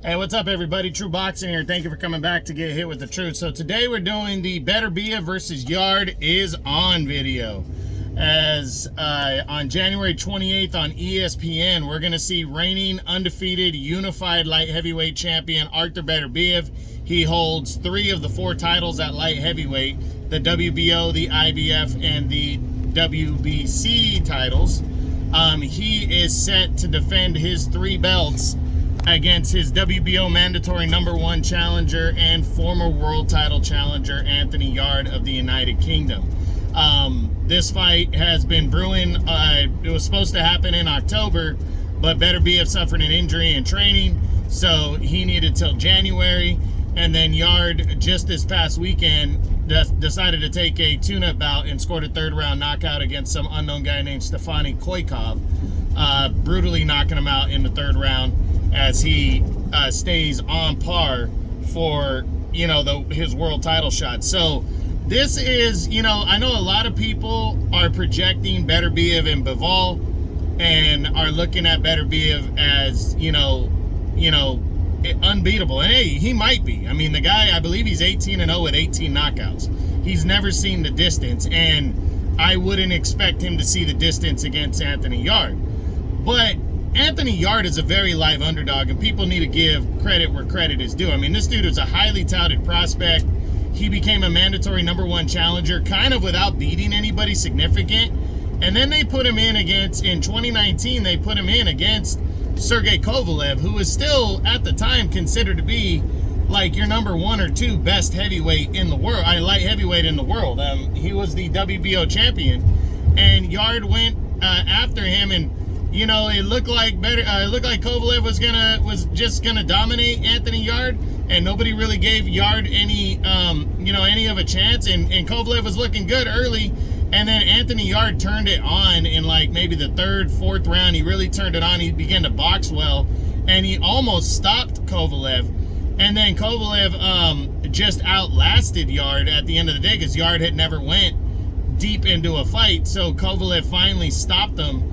Hey, what's up, everybody? True Boxing here. Thank you for coming back to get hit with the truth. So today we're doing the Beterbiev versus Yarde Is On video. As on January 28th on ESPN, we're going to see reigning undefeated unified light heavyweight champion Artur Beterbiev. He holds 3 of the 4 titles at light heavyweight, the WBO, the IBF, and the WBC titles. He is set to defend his 3 belts against his WBO mandatory #1 challenger and former world title challenger Anthony Yarde of the United Kingdom. This fight has been brewing. It was supposed to happen in October, but Beterbiev suffered an injury in training, so he needed till January. And then Yarde, just this past weekend, decided to take a tune-up bout and scored a 3rd-round knockout against some unknown guy named Stefani Koikov, brutally knocking him out in the 3rd round, as he stays on par for, his world title shot. So this is, I know a lot of people are projecting Beterbiev and Bivol and are looking at Beterbiev as, unbeatable. And hey, he might be. I mean, the guy, I believe he's 18-0 with 18 knockouts. He's never seen the distance, and I wouldn't expect him to see the distance against Anthony Yarde. But Anthony Yarde is a very live underdog, and people need to give credit where credit is due. I mean, this dude is a highly touted prospect. He became a mandatory #1 challenger kind of without beating anybody significant. And then they put him in against, in 2019, they put him in against Sergey Kovalev, who was still, at the time, considered to be like your #1 or 2 best heavyweight in the world, light heavyweight in the world. He was the WBO champion, and Yarde went after him, and it looked like Kovalev was just gonna dominate Anthony Yarde, and nobody really gave Yarde any of a chance. And Kovalev was looking good early, and then Anthony Yarde turned it on in like maybe the 3rd, 4th round. He really turned it on. He began to box well, and he almost stopped Kovalev. And then Kovalev just outlasted Yarde at the end of the day, because Yarde had never went deep into a fight. So Kovalev finally stopped him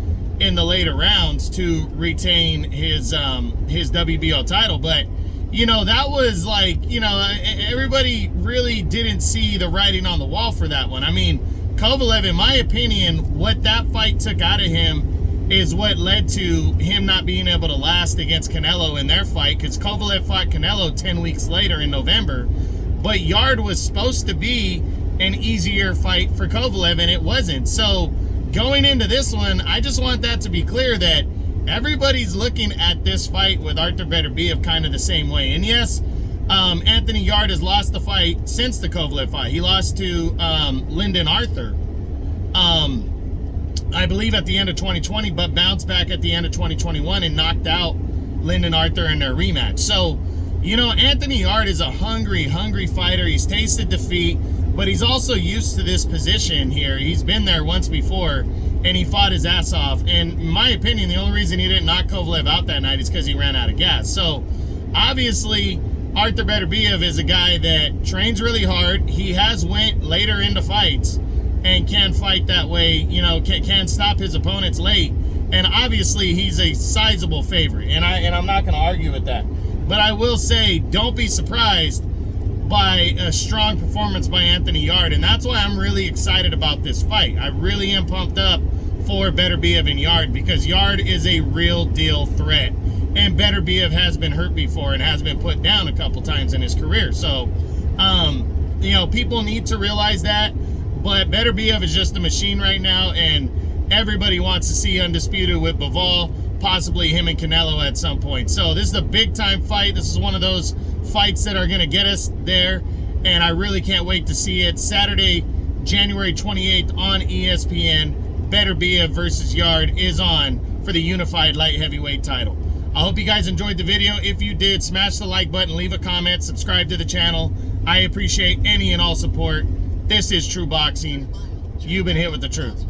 in the later rounds to retain his WBO title. But that was like, everybody really didn't see the writing on the wall for that one. I mean, Kovalev, in my opinion, what that fight took out of him is what led to him not being able to last against Canelo in their fight, because Kovalev fought Canelo 10 weeks later in November. But Yarde was supposed to be an easier fight for Kovalev, and it wasn't. So going into this one, I just want that to be clear, that everybody's looking at this fight with Artur Beterbiev kind of the same way. And yes, Anthony Yarde has lost the fight since the Kovalev fight. He lost to Lyndon Arthur, I believe at the end of 2020, but bounced back at the end of 2021 and knocked out Lyndon Arthur in their rematch. So, Anthony Yarde is a hungry fighter. He's tasted defeat, but he's also used to this position here. He's been there once before, and he fought his ass off. And in my opinion, the only reason he didn't knock Kovalev out that night is because he ran out of gas. So, obviously, Artur Beterbiev is a guy that trains really hard. He has went later into fights and can fight that way, can stop his opponents late. And obviously, he's a sizable favorite, and I'm not going to argue with that. But I will say, don't be surprised by a strong performance by Anthony Yarde, and that's why I'm really excited about this fight. I really am pumped up for Beterbiev and Yarde, because Yarde is a real deal threat, and Beterbiev has been hurt before and has been put down a couple times in his career. So, people need to realize that. But Beterbiev is just a machine right now, and everybody wants to see undisputed with Bivol, possibly him and Canelo at some point. So this is a big-time fight. This is one of those fights that are going to get us there, and I really can't wait to see it. Saturday, January 28th on ESPN, Beterbiev versus Yarde is on for the unified light heavyweight title. I hope you guys enjoyed the video. If you did, smash the like button, leave a comment, subscribe to the channel. I appreciate any and all support. This is True Boxing. You've been hit with the truth.